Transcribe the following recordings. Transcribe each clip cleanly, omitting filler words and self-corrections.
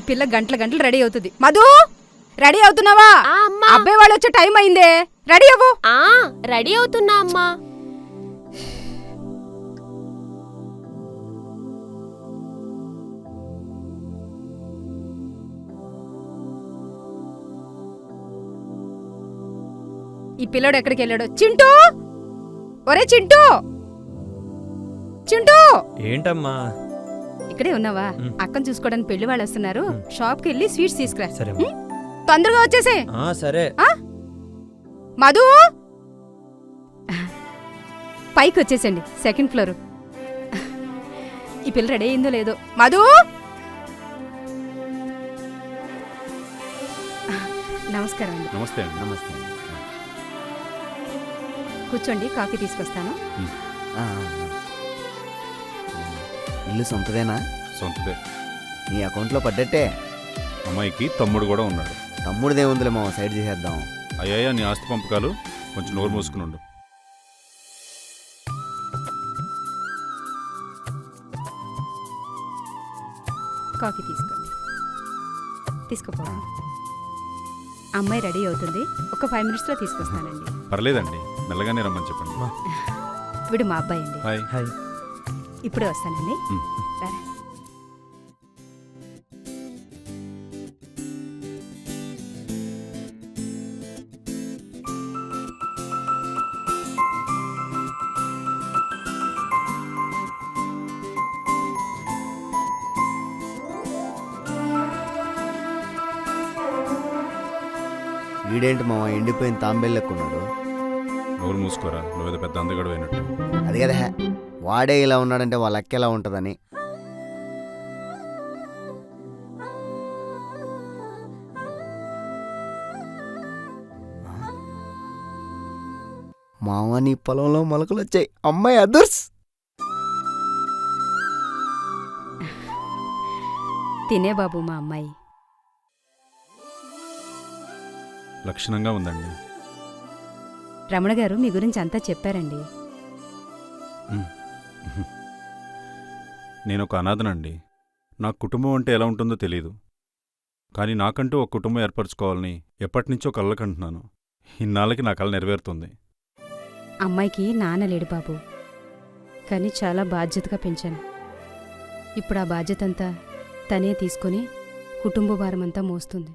పిల్ల గంటల గంటలు రెడీ అవుతుంది. మధు, రెడీ అవుతున్నావా? అబ్బాయి వాళ్ళు వచ్చే టైం అయిందే, రెడీ అవ్వు. రెడీ అవుతున్నా అమ్మా. ఈ పిల్లడు ఎక్కడికి వెళ్ళాడు? చింటూ, ఒరే చింటూ, చింటూ. ఏంటమ్మా? ఇక్కడే ఉన్నావా? అక్కను చూసుకోవడానికి పెళ్లి వాళ్ళు వస్తున్నారు. షాప్కి వెళ్ళి స్వీట్స్ తీసుకురా. సరే తొందరగా వచ్చేసే. సరే. మధు, పైకి వచ్చేసండి, సెకండ్ ఫ్లోర్. ఈ పిల్ల రెడీ అయిందో లేదో. మధు, నమస్కారం అండి. నమస్తే అండి. నమస్తే. కూర్చోండి, కాఫీ తీసుకొస్తాను. ఇల్లు సొంతదేనా? సొంతదే. నీ అకౌంట్లో పడ్డట్టే. అమ్మాయికి తమ్ముడు కూడా ఉన్నాడు. తమ్ముడిదేముందిలే మామ, సైడ్ చేసేద్దాం. అయ్యాయా నీ ఆస్తి పంపకాలు కొంచెం నోరు మూసుకుని ఉండు. కాఫీ తీసుకోండి, తీసుకుపోవా. అమ్మాయి రెడీ అవుతుంది, ఒక 5 minutesలో తీసుకొస్తానండి. పర్లేదండి, మెల్లగానే రమ్మని చెప్పండి. వీడు మా అబ్బాయి అండి. హాయ్. హాయ్. ఇప్పుడే వస్తానండి. రా. వీడేంటి మామ ఎండిపోయిన తాంబేలు లెక్కున్నాడు? నోరు మూసుకోరా, నువ్వేదో పెద్ద అందగడు అయినట్టు. అది కదా, వాడే ఇలా ఉన్నాడంటే వాళ్ళ అక్క ఎలా ఉంటుందని. మామ నీ పొలంలో మొలకలు వచ్చాయి. అమ్మాయి అదుర్స్. తినే బాబు మా అమ్మాయి. లక్షణంగా ఉందండి. రమణ గారు మీ గురించి అంతా చెప్పారండి. నేను ఒక అనాథనండి. నా కుటుంబం అంటే ఎలా ఉంటుందో తెలీదు. కానీ నాకంటూ ఒక కుటుంబం ఏర్పరచుకోవాలని ఎప్పటినుంచో కళ్ళకంటున్నాను. ఇన్నాళ్ళకి నా కళ నెరవేరుతుంది. అమ్మాయికి నాన్న లేడు బాబు, కానీ చాలా బాధ్యతగా పెంచాను. ఇప్పుడు ఆ బాధ్యత అంతా తనే తీసుకుని కుటుంబ భారమంతా మోస్తుంది.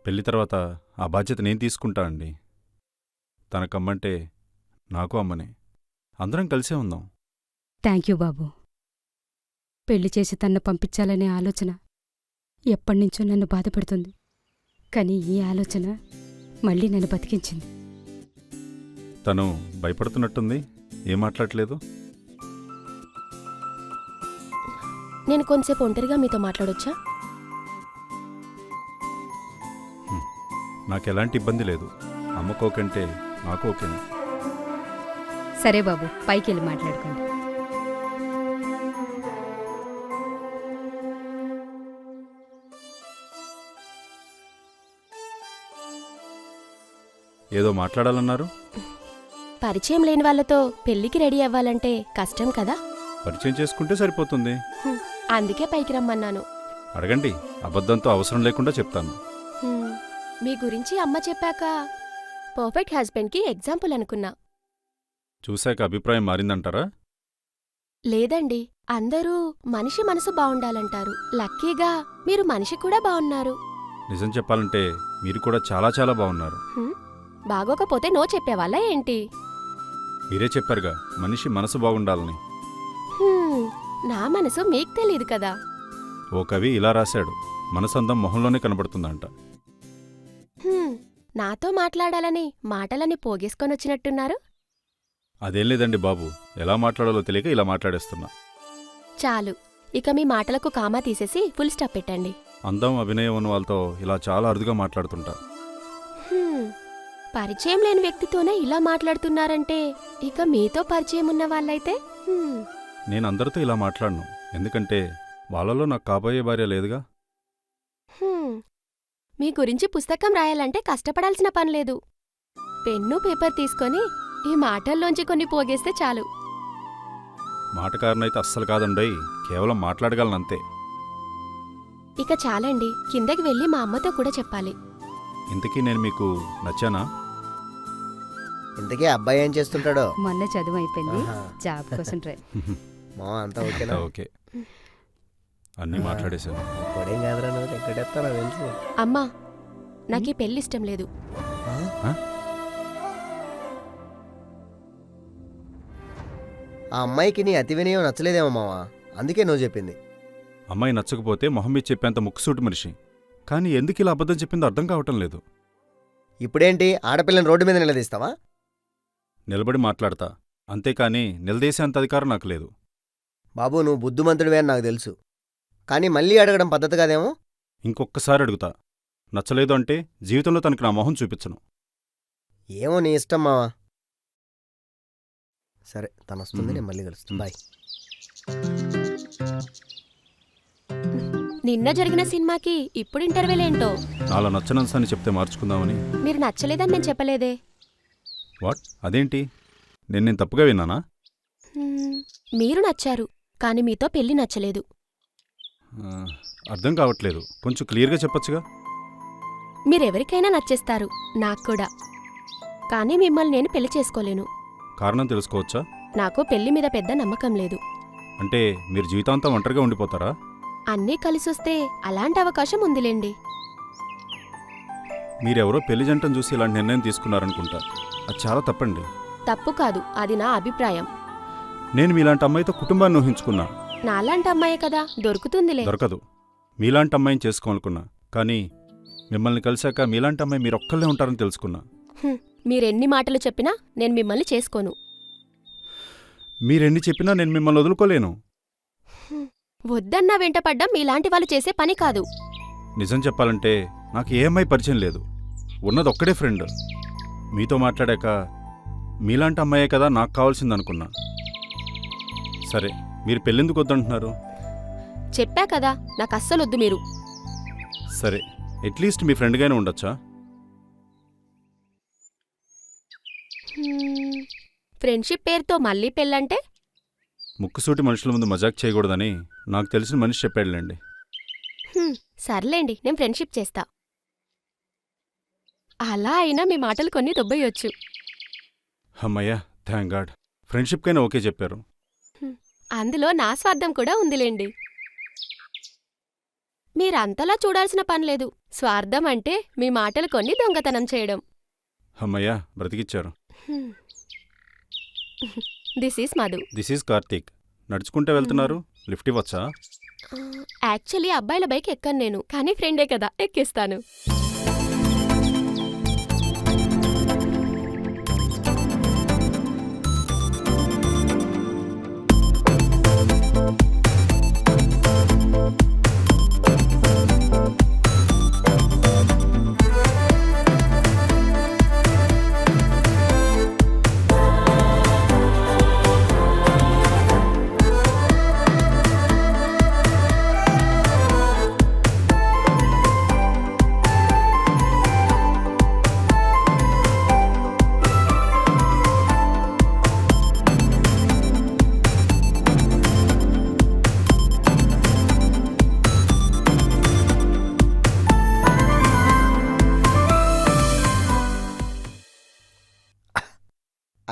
పెళ్లి తర్వాత ఆ బాధ్యత నేను తీసుకుంటా అండి. తనకమ్మంటే నాకు అమ్మనే. అందరం కలిసే ఉందాం. థ్యాంక్ యూ బాబు. పెళ్లి చేసి తన్ను పంపించాలనే ఆలోచన ఎప్పటినుంచో నన్ను బాధపెడుతుంది. కానీ ఈ ఆలోచన మళ్ళీ నన్ను బతికించింది. తను భయపడుతున్నట్టుంది, ఏం మాట్లాడలేదు. నేను కొంచెంసేపు ఒంటరిగా మీతో మాట్లాడొచ్చా? నాకెలాంటి ఇబ్బంది లేదు. అమ్మకోకంటే నాకు ఓకేనా. సరే బాబు, పైకి వెళ్ళి మాట్లాడుకోండి. ఏదో మాట్లాడాలన్నారు. పరిచయం లేని వాళ్ళతో పెళ్లికి రెడీ అవ్వాలంటే కష్టం కదా. పరిచయం చేసుకుంటే సరిపోతుంది. అందుకే పైకి రమ్మన్నాను. అడగండి, అబద్ధంతో అవసరం లేకుండా చెప్తాను. మీ గురించి అమ్మ చెప్పాక పర్ఫెక్ట్ హస్బెండ్కి ఎగ్జాంపుల్ అనుకున్నా. చూశాక అభిప్రాయం మారిందంటారా? లేదండి, అందరూ మనిషి మనసు బావుండాలంటారు. లక్కీగా మీరు మనిషి కూడా బావున్నారు. నిజం చెప్పాలంటే మీరు కూడా చాలా చాలా బాగున్నారు. బాగోకపోతే నో చెప్పేవాళ్ళ ఏంటి? మీరే చెప్పారుగా, మనిషి మనసు బాగుండాలని. నా మనసు మీకు తెలీదు కదా. ఓ కవి ఇలా రాశాడు, మనసందం మొహంలోనే కనబడుతుందంట. నాతో మాట్లాడాలని మాటలని పోగేసుకొనొచ్చినట్టున్నారు. అదేం లేదండి బాబు, ఎలా మాట్లాడాలో తెలియక ఇలా మాట్లాడేస్తున్నా. చాలు, ఇక మీ మాటలకు కామా తీసేసి ఫుల్ స్టాప్ పెట్టండి. అందం అభినయం ఉన్న వాళ్ళతో ఇలా చాలా అరుదుగా మాట్లాడుతుంటా. పరిచయం లేని వ్యక్తితోనే ఇలా మాట్లాడుతున్నారంటే ఇక మీతో పరిచయం ఉన్న వాళ్ళైతే నేను అందరితో ఇలా మాట్లాడను, ఎందుకంటే వాళ్ళలో నాకు కాబోయే భార్య లేదుగా. మీ గురించి పుస్తకం రాయాలంటే కష్టపడాల్సిన పనిలేదు. పెన్ను పేపర్ తీసుకొని ఈ మాటల్లోంచి కొన్ని పోగేస్తే చాలు. మాటకారనైతే అస్సలు కాదండోయ్, కేవలం మాట్లాడగలనంతే. ఇక చాలండి, కిందకి వెళ్ళి మా అమ్మతో కూడా చెప్పాలి. ఇంతకీ నేను మీకు నచ్చానా? ఇంతకీ అబ్బాయి ఏం చేస్తుంటాడో? మొన్న చదువు అయిపోయింది, ఆహా. జాబ్ కోసం ట్రై. మా అంతా ఓకేనా? ఓకే, అన్నీ మాట్లాడేశాను. కొడేం కాదురా, నువ్వు ఎక్కడెత్తానో తెలుసు. అమ్మా, నాకు ఈ పెళ్లి ఇష్టం లేదు. ఆ అమ్మాయికి నీ అతి వినయం నచ్చలేదేమో మావా, అందుకే నువ్వు చెప్పింది. అమ్మాయి నచ్చకపోతే మొహం మీద చెప్పేంత ముక్కుసూటి మనిషి. కానీ ఎందుకు ఇలా అబద్ధం చెప్పిందో అర్థం కావటం లేదు. ఇప్పుడేంటి ఆడపిల్లని రోడ్డు మీద నిలదీస్తావా? నిలబడి మాట్లాడతా, అంతేకాని నిలదీసేంత అధికారం నాకు లేదు. బాబు, నువ్వు బుద్ధిమంతుడివే అని నాకు తెలుసు, కానీ మళ్ళీ అడగడం పద్ధతి కాదేమో. ఇంకొక్కసారి అడుగుతా, నచ్చలేదు అంటే జీవితంలో తనకి నా మొహం చూపించను. ఏమో నీ ఇష్టం మావా. సరే, తను వస్తుంది, నేను మళ్ళీ కలుస్తాను. బాయ్. నిన్న జరిగిన సినిమాకి ఇప్పుడు ఇంటర్వెల్ ఏంటో? నాలో నచ్చనంతని చెప్తే మార్చుకుందామని. మీరు నచ్చలేదని నేను చెప్పలేదే. వాట్? అదేంటి? నేను తప్పుగా విన్నానా? మీరు నచ్చారు, కానీ మీతో పెళ్లి నచ్చలేదు. ఆ, అర్థం కావట్లేదు, కొంచెం క్లియర్గా చెప్పొచ్చుగా. మీరెవరికైనా నచ్చేస్తారు, నాకు కూడా. కానీ మిమ్మల్ని నేను పెళ్లి చేసుకోలేను. కారణం తెలుసుకోవచ్చా? నాకు పెళ్లి మీద పెద్ద నమ్మకం లేదు. అంటే మీరు జీవితాంతం ఒంటరిగా ఉండిపోతారా? అన్నీ కలిసొస్తే అలాంటి అవకాశం ఉందిలేండి. మీరెవరో పెళ్లి జంటను చూసి ఇలాంటి నిర్ణయం తీసుకున్నారనుకుంటా. అది చాలా తప్పండి. తప్పు కాదు, అది నా అభిప్రాయం. నేను మీలాంటి అమ్మాయితో కుటుంబాన్ని ఊహించుకున్నా. నాలాంటి అమ్మాయే కదా, దొరుకుతుందిలే. దొరకదు. మీలాంటి అమ్మాయిని చేసుకోవాలనుకున్నా, కానీ మిమ్మల్ని కలిశాక మీలాంటి అమ్మాయి మీరొక్కళ్ళే ఉంటారని తెలుసుకున్నా. మీరెన్ని మాటలు చెప్పినా నేను మిమ్మల్ని చేసుకోను. మీరెన్ని చెప్పినా నేను మిమ్మల్ని వదులుకోలేను. వద్దన్నా వెంటపడ్డం మీలాంటి వాళ్ళు చేసే పని కాదు. నిజం చెప్పాలంటే నాకు ఏ అమ్మాయి పరిచయం లేదు, ఉన్నదొక్కడే ఫ్రెండ్. మీతో మాట్లాడాక మీలాంటి అమ్మాయే కదా నాకు కావాల్సిందనుకున్నా. సరే, మీరు పెళ్ళెందుకు వద్దంటున్నారు? చెప్పా కదా, నాకు అస్సలొద్దు మీరు. సరే, అట్లీస్ట్ మీ ఫ్రెండ్గానే ఉండొచ్చా? ఫ్రెండ్షిప్ పేరుతో మళ్ళీ పెళ్ళంటే? ముక్కుసూటి మనుషుల ముందు మజాక్ చేయకూడదని నాకు తెలిసిన మనిషి చెప్పాడులేండి. సర్లేండి, నేను ఫ్రెండ్షిప్ చేస్తా. అలా అయినా మీ మాటలు కొన్ని దొబ్బయ్యొచ్చు. అమ్మయ్యా, థ్యాంక్ గాడ్, ఫ్రెండ్షిప్కైనా ఓకే చెప్పారు. అందులో నా స్వార్థం కూడా ఉందిలేండి. మీరంతలా చూడాల్సిన పనిలేదు. స్వార్థం అంటే మీ మాటలు కొన్ని దొంగతనం చేయడం. అమ్మయ్యా, బ్రతికిచ్చారు. This is Madhu. This is Karthik. నడుచుకుంటే వెళ్తున్నారు, లిఫ్ట్ ఇవ్వచ్చా? యాక్చువల్లీ అబ్బాయిల బైక్ ఎక్కను నేను, కానీ ఫ్రెండే కదా, ఎక్కిస్తాను.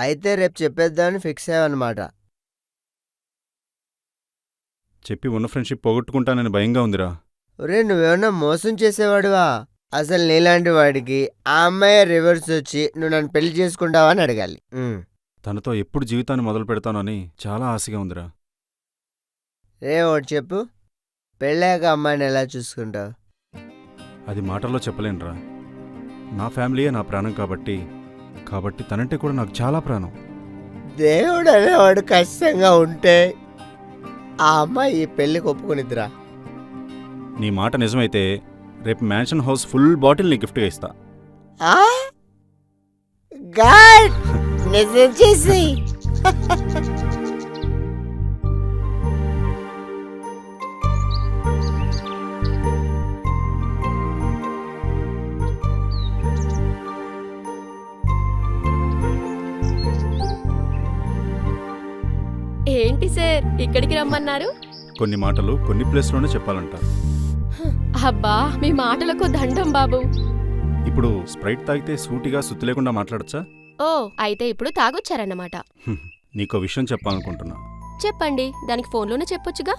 అయితే రేపు చెప్పేద్దామని ఫిక్స్ అయ్యావన్నమాట. చెప్పి ఉన్న ఫ్రెండ్షిప్ పోగొట్టుకుంటానని భయంగా ఉందిరా. ఒరే, నువ్వేమన్నా మోసం చేసేవాడివా? అసలు నీలాంటి వాడికి ఆ అమ్మాయి రివర్స్ వచ్చి నువ్వు నన్ను పెళ్లి చేసుకుంటావా అని అడగాలి. తనతో ఎప్పుడు జీవితాన్ని మొదలు పెడతానని చాలా ఆశగా ఉందిరా. రే, ఒకటి చెప్పు, పెళ్ళాక అమ్మాయిని ఎలా చూసుకుంటావు? అది మాటల్లో చెప్పలేనురా. నా ఫ్యామిలీయే నా ప్రాణం కాబట్టి తనంటే కూడా నాకు చాలా ప్రాణం. దేవుడు అనేవాడు కష్టంగా ఉంటే ఆ అమ్మాయి ఈ పెళ్ళికి ఒప్పుకునిద్దిరా. నీ మాట నిజమైతే రేపు మ్యాన్షన్ హౌస్ ఫుల్ బాటిల్ నీ గిఫ్ట్గా ఇస్తా. గాడ్, నిజం చేసి. ఏంటి సార్, ఇక్కడికి రమ్మన్నారు? కొన్ని మాటలు కొన్ని ప్లేస్లోనే చెప్పాలంట. అబ్బా మీ మాటలకు దండం బాబు. ఇప్పుడు స్ప్రైట్ తాగితే సూటిగా సుత్తి లేకుండా మాట్లాడచ్చా? ఓ అయితే ఇప్పుడు తాగొచ్చారన్నమాట. నీకో విషయం చెప్పాలనుకుంటున్నా. చెప్పండి, దానికి ఫోన్లోనే చెప్పొచ్చుగా.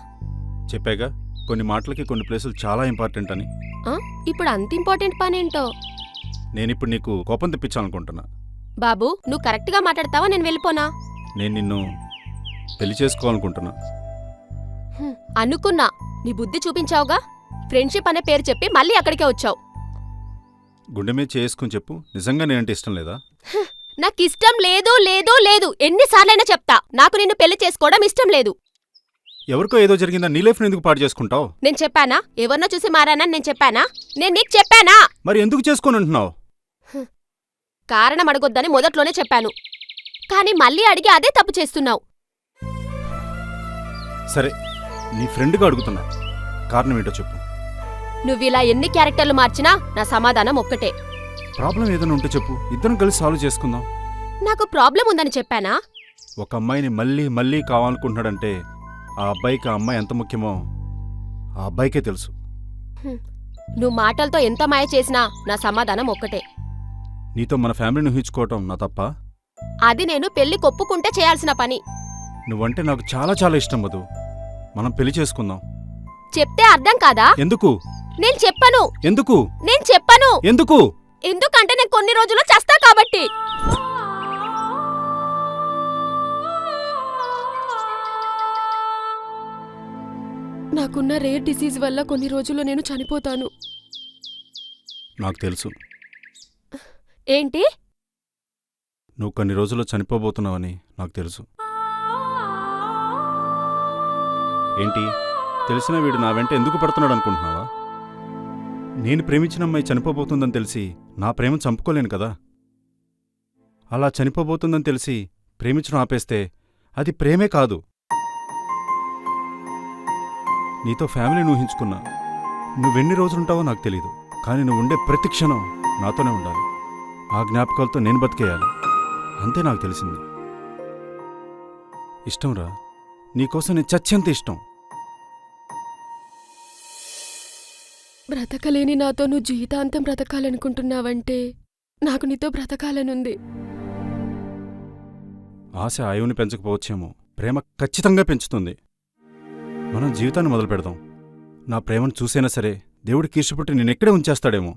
చెప్పాగా కొన్ని మాటలకి కొన్ని ప్లేసులు చాలా ఇంపార్టెంట్ అని. ఆ, ఇప్పుడు అంత ఇంపార్టెంట్ పనేంటో? నేనిప్పుడు నీకు కోపం తెప్పించాలనుకుంటున్నా. బాబు నువ్వు కరెక్ట్గా మాట్లాడతావా, నేను వెళ్ళిపోనా? నేను నిన్ను పెళ్లి చేసుకోవాలనుకుంటున్నా. అనుకున్నా, నీ బుద్ధి చూపించావుగా. ఫ్రెండ్షిప్ అనే పేరు చెప్పి మళ్ళీ అక్కడికే వచ్చావు. గుండె మీద చేసుకుని చెప్పు, నిజంగా నేనంటే ఇష్టం లేదా? నాకిష్టం లేదు లేదు లేదు, ఎన్నిసార్లైనా చెప్తా. నాకు నిన్ను పెళ్లి చేసుకోవడం ఇష్టం లేదు. ఎవరికో ఏదో జరిగిందా, నీ లైఫ్ని ఎందుకు పాడు చేసుకుంటావు? నేను చెప్పానా? ఎవరినో చూసి మారానని నేను చెప్పానా? నేను నీకు చెప్పానా? మరి ఎందుకు చేసుకొని ఉంటున్నావు? కారణం అడగొద్దని మొదట్లోనే చెప్పాను, కానీ మళ్ళీ అడిగి అదే తప్పు చేస్తున్నావు. సరే, నీ ఫ్రెండ్గా అడుగుతున్నా, కారణం ఏంటో చెప్పు. నువ్విలా ఎన్ని క్యారెక్టర్లు మార్చినా నా సమాధానం ఒక్కటే. ప్రాబ్లం ఏదైనా ఉంటే చెప్పు, ఇద్దరం కలిసి సాల్వ్ చేసుకుందాం. నాకు ప్రాబ్లం ఉందని చెప్పానా? ఒక అమ్మాయిని మళ్ళీ మళ్ళీ కావాలనుకుంటున్నాడంటే ఆ అబ్బాయికి ఆ అమ్మాయి ఎంత ముఖ్యమో ఆ అబ్బాయికే తెలుసు. నువ్వు మాటలతో ఎంత మాయ చేసినా నా సమాధానం ఒక్కటే. నీతో మన ఫ్యామిలీని ఊహించుకోవటం నా తప్ప? అది నేను పెళ్లి కొప్పుకుంటే చేయాల్సిన పని. నువ్వంటే నాకు చాలా చాలా ఇష్టం మధు. మనం పెళ్లి చేసుకుందాం. చెప్తే అర్థం కాదా? ఎందుకు? నేను చెప్పను. ఎందుకు? నేను చెప్పను. ఎందుకు? ఎందుకంటే నేను కొన్ని రోజుల్లో చస్తా కాబట్టి. నాకున్న రేర్ డిసీజ్ వల్ల కొన్ని రోజుల్లో నేను చనిపోతాను. నాకు తెలుసు. ఏంటి? నువ్వు కొన్ని రోజుల్లో చనిపోబోతున్నావని నాకు తెలుసు. ఏంటి, తెలిసిన వీడు నా వెంట ఎందుకు పడుతున్నాడు అనుకుంటున్నావా? నేను ప్రేమించిన అమ్మాయి చనిపోబోతుందని తెలిసి నా ప్రేమను చంపుకోలేను కదా. అలా చనిపోబోతుందని తెలిసి ప్రేమించడం ఆపేస్తే అది ప్రేమే కాదు. నీతో ఫ్యామిలీని ఊహించుకున్నా. నువ్వెన్ని రోజులుంటావో నాకు తెలీదు, కానీ నువ్వు ఉండే ప్రతి క్షణం నాతోనే ఉండాలి. ఆ జ్ఞాపకాలతో నేను బతికేయాలి. అంతే నాకు తెలిసింది. ఇష్టంరా, నీకోసం నేను చచ్చేంత ఇష్టం. బ్రతకలేని నాతో నువ్వు జీవితాంతం బ్రతకాలనుకుంటున్నావంటే నాకు నీతో బ్రతకాలనుంది. ఆశ ఆయువుని పెంచకపోవచ్చేమో, ప్రేమ ఖచ్చితంగా పెంచుతుంది. మనం జీవితాన్ని మొదలు పెడదాం. నా ప్రేమను చూసైనా సరే దేవుడికి ఇష్టపట్టి నేనెక్కడే ఉంచేస్తాడేమో.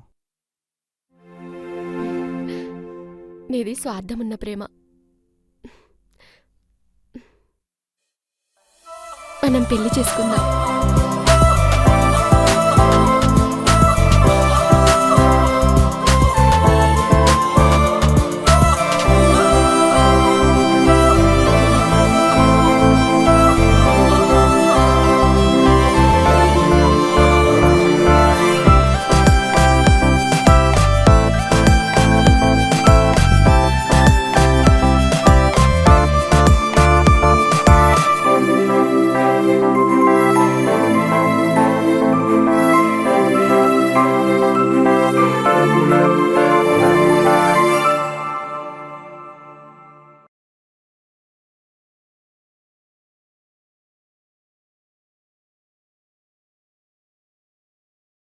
నీది స్వార్థమున్న ప్రేమ. మనం పెళ్లి చేసుకుందాం.